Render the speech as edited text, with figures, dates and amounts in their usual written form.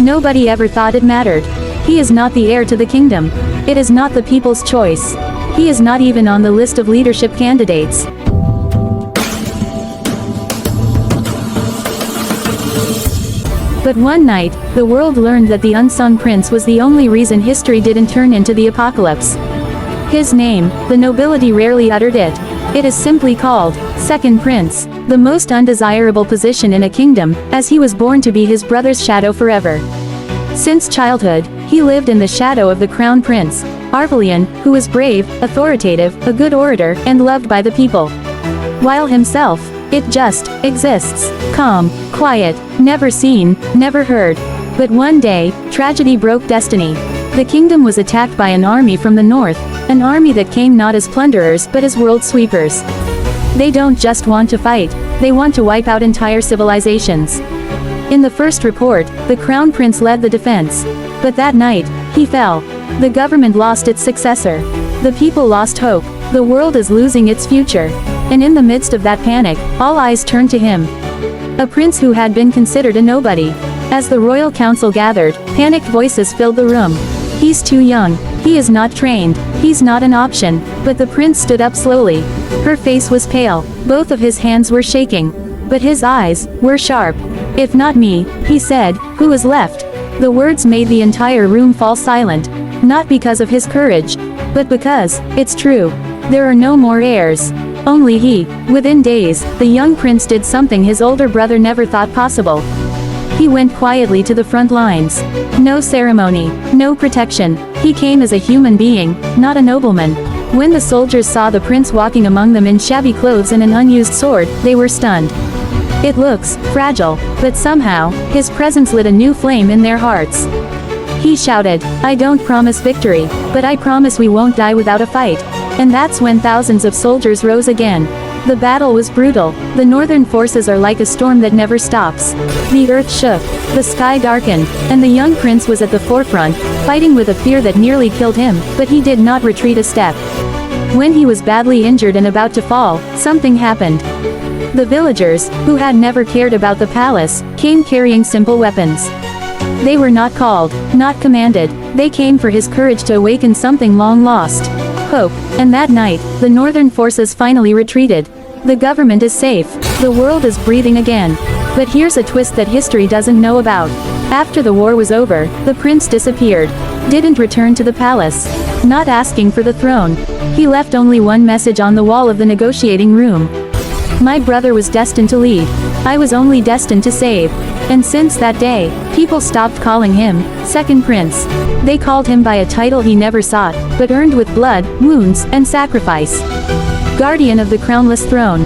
Nobody ever thought it mattered. He is not the heir to the kingdom. It is not the people's choice. He is not even on the list of leadership candidates. But one night, the world learned that the unsung prince was the only reason history didn't turn into the apocalypse. His name, the nobility rarely uttered it. It is simply called, second prince, the most undesirable position in a kingdom, as he was born to be his brother's shadow forever. Since childhood, he lived in the shadow of the crown prince, Arvelian, who was brave, authoritative, a good orator, and loved by the people. While himself, it just exists, calm, quiet, never seen, never heard. But one day, tragedy broke destiny. The kingdom was attacked by an army from the north, an army that came not as plunderers but as world sweepers. They don't just want to fight, they want to wipe out entire civilizations. In the first report, the crown prince led the defense. But that night, he fell. The government lost its successor. The people lost hope. The world is losing its future. And in the midst of that panic, all eyes turned to him. A prince who had been considered a nobody. As the royal council gathered, panicked voices filled the room. He's too young. He is not trained. He's not an option. But the prince stood up slowly. Her face was pale. Both of his hands were shaking. But his eyes were sharp. If not me, he said, who is left? The words made the entire room fall silent. Not because of his courage, but because, it's true. There are no more heirs. Only he. Within days, the young prince did something his older brother never thought possible. He went quietly to the front lines. No ceremony, no protection. He came as a human being, not a nobleman. When the soldiers saw the prince walking among them in shabby clothes and an unused sword, they were stunned. It looks fragile, but somehow, his presence lit a new flame in their hearts. He shouted, I don't promise victory, but I promise we won't die without a fight. And that's when thousands of soldiers rose again. The battle was brutal. The northern forces are like a storm that never stops. The earth shook, the sky darkened, and the young prince was at the forefront, fighting with a fear that nearly killed him, but he did not retreat a step. When he was badly injured and about to fall, something happened. The villagers, who had never cared about the palace, came carrying simple weapons. They were not called, not commanded, they came for his courage to awaken something long lost. Hope. And that night, the northern forces finally retreated. The government is safe. The world is breathing again. But here's a twist that history doesn't know about. After the war was over, the prince disappeared. Didn't return to the palace. Not asking for the throne. He left only one message on the wall of the negotiating room. My brother was destined to lead. I was only destined to save. And since that day, people stopped calling him second prince. They called him by a title he never sought, but earned with blood, wounds, and sacrifice. Guardian of the crownless throne.